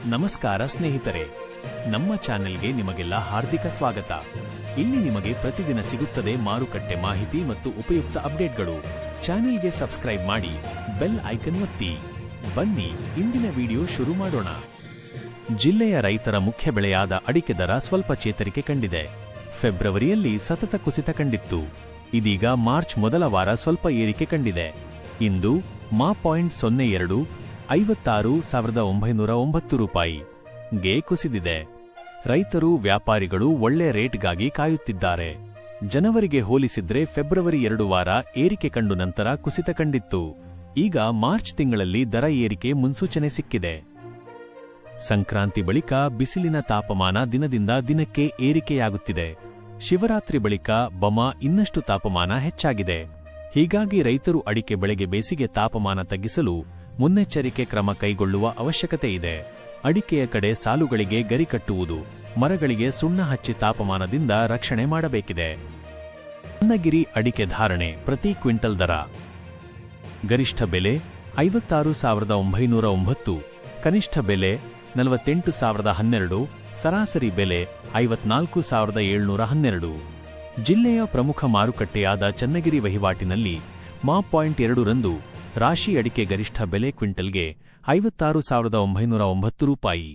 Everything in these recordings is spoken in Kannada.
ನಮಸ್ಕಾರ ಸ್ನೇಹಿತರೆ, ನಮ್ಮ ಚಾನೆಲ್ಗೆ ನಿಮಗೆಲ್ಲ ಹಾರ್ದಿಕ ಸ್ವಾಗತ. ಇಲ್ಲಿ ನಿಮಗೆ ಪ್ರತಿದಿನ ಸಿಗುತ್ತದೆ ಮಾರುಕಟ್ಟೆ ಮಾಹಿತಿ ಮತ್ತು ಉಪಯುಕ್ತ ಅಪ್ಡೇಟ್ಗಳು. ಚಾನೆಲ್ಗೆ ಸಬ್ಸ್ಕ್ರೈಬ್ ಮಾಡಿ, ಬೆಲ್ ಐಕನ್ ಒತ್ತಿ. ಬನ್ನಿ ಇಂದಿನ ವಿಡಿಯೋ ಶುರು ಮಾಡೋಣ. ಜಿಲ್ಲೆಯ ರೈತರ ಮುಖ್ಯ ಬೆಳೆಯಾದ ಅಡಿಕೆ ದರ ಸ್ವಲ್ಪ ಚೇತರಿಕೆ ಕಂಡಿದೆ. ಫೆಬ್ರವರಿಯಲ್ಲಿ ಸತತ ಕುಸಿತ ಕಂಡಿತ್ತು. ಇದೀಗ ಮಾರ್ಚ್ ಮೊದಲ ವಾರ ಸ್ವಲ್ಪ ಏರಿಕೆ ಕಂಡಿದೆ. ಇಂದು ಮಾ.02 56,909 ರೂಪಾಯಿ ಗೆ ಕುಸಿದಿದೆ. ರೈತರು ವ್ಯಾಪಾರಿಗಳು ಒಳ್ಳೆ ರೇಟ್ಗಾಗಿ ಕಾಯುತ್ತಿದ್ದಾರೆ. ಜನವರಿಗೆ ಹೋಲಿಸಿದ್ರೆ ಫೆಬ್ರವರಿ 2 ವಾರ ಏರಿಕೆ ಕಂಡು ನಂತರ ಕುಸಿತ ಕಂಡಿತ್ತು. ಈಗ ಮಾರ್ಚ್ ತಿಂಗಳಲ್ಲಿ ದರ ಏರಿಕೆ ಮುನ್ಸೂಚನೆ ಸಿಕ್ಕಿದೆ. ಸಂಕ್ರಾಂತಿ ಬಳಿಕ ಬಿಸಿಲಿನ ತಾಪಮಾನ ದಿನದಿಂದ ದಿನಕ್ಕೆ ಏರಿಕೆಯಾಗುತ್ತಿದೆ. ಶಿವರಾತ್ರಿ ಬಳಿಕ ಇನ್ನಷ್ಟು ತಾಪಮಾನ ಹೆಚ್ಚಾಗಿದೆ. ಹೀಗಾಗಿ ರೈತರು ಅಡಿಕೆ ಬೆಳೆಗೆ ಬೇಸಿಗೆ ತಾಪಮಾನ ತಗ್ಗಿಸಲು ಮುನ್ನೆಚ್ಚರಿಕೆ ಕ್ರಮ ಕೈಗೊಳ್ಳುವ ಅವಶ್ಯಕತೆ ಇದೆ. ಅಡಿಕೆಯ ಕಡೆ ಸಾಲುಗಳಿಗೆ ಗರಿ ಕಟ್ಟುವುದು, ಮರಗಳಿಗೆ ಸುಣ್ಣ ಹಚ್ಚಿ ತಾಪಮಾನದಿಂದ ರಕ್ಷಣೆ ಮಾಡಬೇಕಿದೆ. ಚನ್ನಗಿರಿ ಅಡಿಕೆ ಧಾರಣೆ ಪ್ರತಿ ಕ್ವಿಂಟಲ್ ದರ: ಗರಿಷ್ಠ ಬೆಲೆ 56,909, ಕನಿಷ್ಠ ಬೆಲೆ 48,012, ಸರಾಸರಿ ಬೆಲೆ 54,712. ಜಿಲ್ಲೆಯ ಪ್ರಮುಖ ಮಾರುಕಟ್ಟೆಯಾದ ಚನ್ನಗಿರಿ ವಹಿವಾಟಿನಲ್ಲಿ ಮಾ.2 ರಾಶಿ ಅಡಿಕೆ ಗರಿಷ್ಠ ಬೆಲೆ ಕ್ವಿಂಟಲ್ಗೆ 56,909 ರೂಪಾಯಿ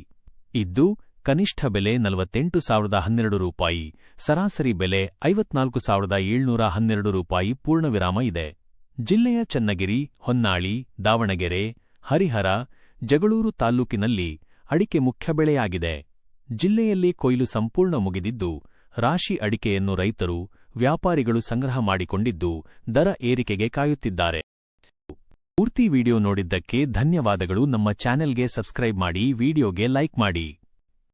ಇದ್ದು, ಕನಿಷ್ಠ ಬೆಲೆ 48,012 ರೂಪಾಯಿ, ಸರಾಸರಿ ಬೆಲೆ 54,712 ರೂಪಾಯಿ ಪೂರ್ಣವಿರಾಮ ಇದೆ. ಜಿಲ್ಲೆಯ ಚನ್ನಗಿರಿ, ಹೊನ್ನಾಳಿ, ದಾವಣಗೆರೆ, ಹರಿಹರ, ಜಗಳೂರು ತಾಲ್ಲೂಕಿನಲ್ಲಿ ಅಡಿಕೆ ಮುಖ್ಯ ಬೆಳೆಯಾಗಿದೆ. ಜಿಲ್ಲೆಯಲ್ಲಿ ಕೊಯ್ಲು ಸಂಪೂರ್ಣ ಮುಗಿದಿದ್ದು, ರಾಶಿ ಅಡಿಕೆಯನ್ನು ರೈತರು, ವ್ಯಾಪಾರಿಗಳು ಸಂಗ್ರಹ ಮಾಡಿಕೊಂಡಿದ್ದು ದರ ಏರಿಕೆಗೆ ಕಾಯುತ್ತಿದ್ದಾರೆ. ಪೂರ್ತಿ ವಿಡಿಯೋ ನೋಡಿದ್ದಕ್ಕೆ ಧನ್ಯವಾದಗಳು. ನಮ್ಮ ಚಾನೆಲ್ಗೆ ಸಬ್ಸ್ಕ್ರೈಬ್ ಮಾಡಿ, ವಿಡಿಯೋಗೆ ಲೈಕ್ ಮಾಡಿ.